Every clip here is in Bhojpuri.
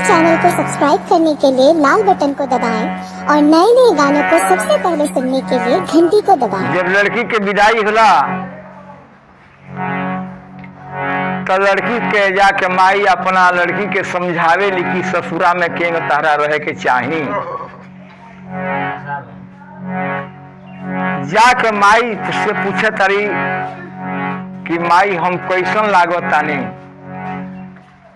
चैनल को सब्सक्राइब करने के लिए लाल बटन को दबाएं और नए नए गानों को सबसे पहले सुनने के लिए घंटी को दबाएं। जब लड़की के विदाई होला तो लड़की के जाके माई अपना लड़की के समझावे ली कि ससुरा में केंग तारा रहे के चाही। जाके माई से पूछे तारी कि माई हम कैसन लागत तानी।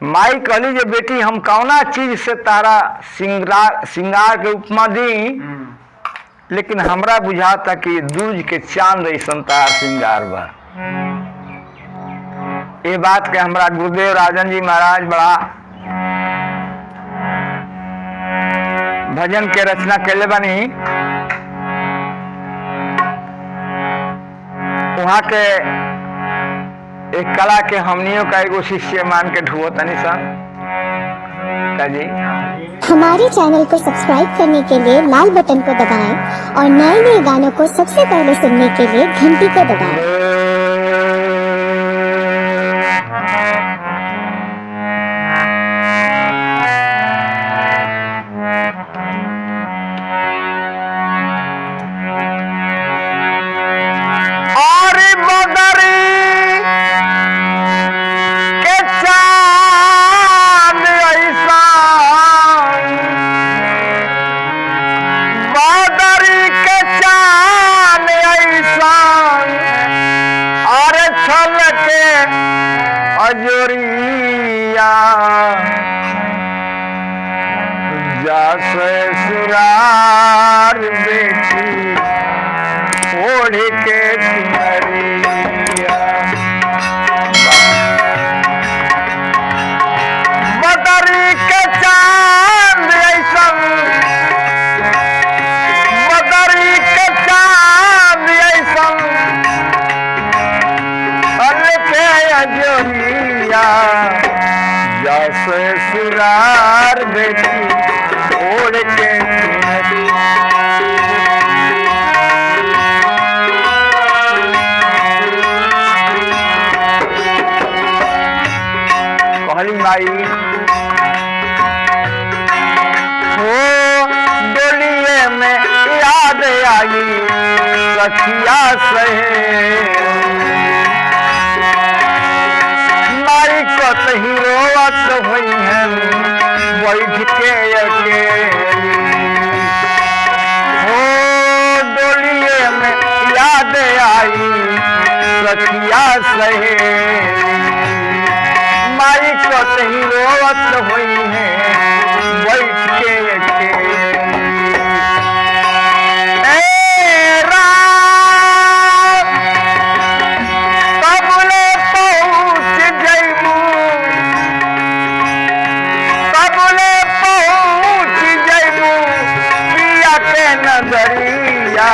माई कहली जे बेटी हम कौना चीज से तारा सिंगार के उपमा दी, लेकिन हमरा बुझाता कि दूज के चांद ऐसन तार सिंगार बा। ये बात के हमरा गुरुदेव राजन जी महाराज बड़ा भजन के रचना कैले बानी। वहां के एक कला के हमनियों का एगो शिष्य मान के ढुओ तनी सन जी। हमारे चैनल को सब्सक्राइब करने के लिए लाल बटन को दबाएं और नए नए गानों को सबसे पहले सुनने के लिए घंटी को दबाएं। अजोरिया जैसे सुरार बेटी ओढ़ के चुनरिया, बदरी के चांद ऐसन, बदरी के चांद ऐसन के अजोरिया जैसे सुरार बेटी ओढ़ के कहली माई हो डोलिए में याद आई सखिया सहे रोवत हुई है बैठ के अकेली। हो डोलिए में याद आई सखिया सहे माई कतही रोवत हुई है बैठ के अकेली। नजरिया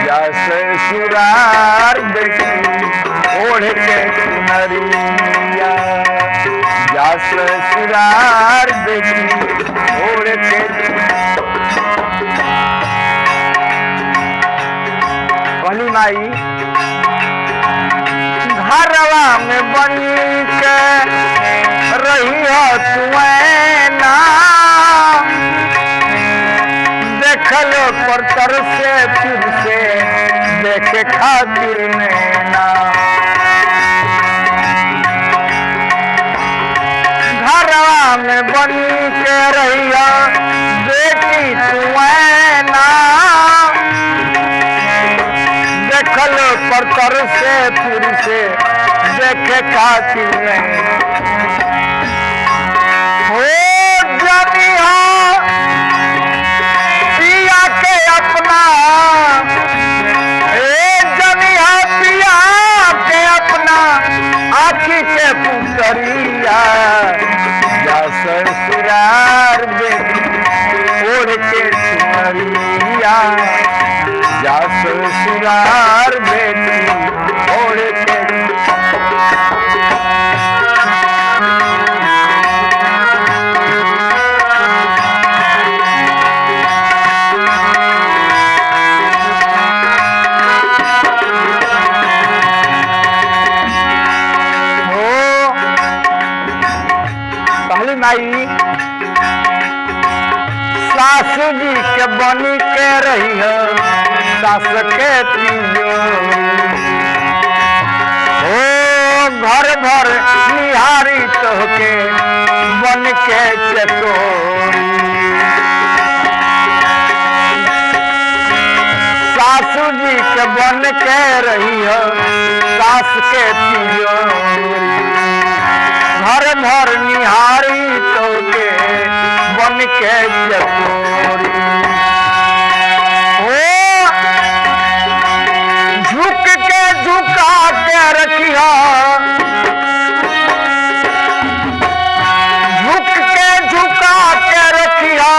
जैसे सुरार बेटी ओढ़ के चुनरिया, जैसे सुरार बेटी ओढ़ के कहली माई घरवा में बन के रही हो तुना देखलो पर तर से फिर से देखे खातिर नैना। घरवा में बन के रहिया बेटी तुना देखलो पर तर से फिर से देखे खातिर नैना। हो जनिया अपना जनिया पिया के अपना आखी के पुतरिया जैसे सुरार बेटी ओढ़ के चुनरिया, जैसे सुरार बेटी ओढ़ के माई के बनी के रही है सास के तिजोरी। ओ घर घर निहारी तोहके बन के चकोरी। सासू जी के बन के रही है सास के तिजोरी। घर घर निहारी तोहके बन के चकोरी। ओ झुक के झुका के रखिया, झुक के झुका के रखिया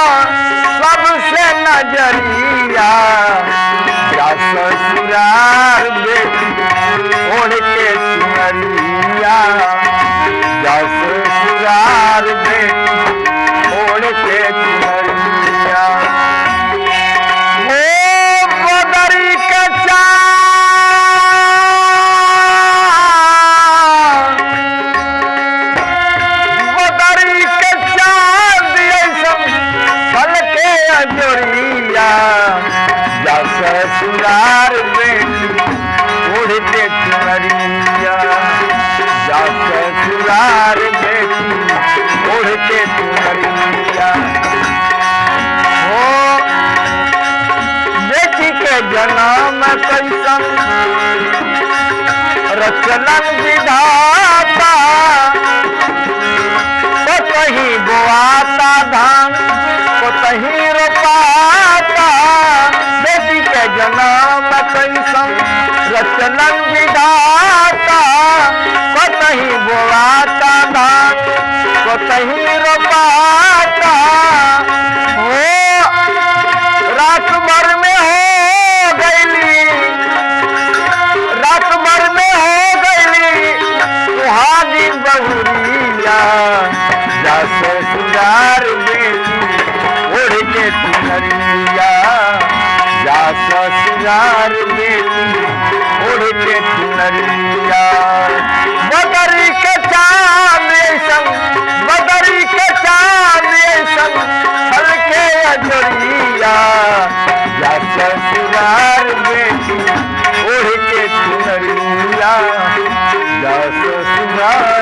सबसे नजरिया। जा ससुराल बेटी ओढ़ के चुनरिया। जा ससुराल बेटी ओढ़ के चुनरिया। ओ बदरी के बदरी के चाँद ऐसन छलके अजोरिया। जा ससुराल बेटी ओढ़ के चुनरिया। जा ससुराल बेटी ओढ़ के चुनरिया। हो बेटी के जन्म कैसन रचलन विधाता। कहीं बोआता धान कहीं रोपाता। बेटी के जन्म कैसन रचलन विधाता। कहीं बोआता धान कहीं रोपाता। हो रात भर में हो गईली, रात भर में हो गईली सुहागिन बहुरिया। जा ससुराल बेटी ओढ़ के चुनरिया। जा ससुराल बेटी ओढ़ के चुनरिया। बदरी के चाँद ऐसन, बदरी के चाँद ऐसन छलके अजोरिया। जा ससुराल बेटी ओढ़ के चुनरिया। जा ससुराल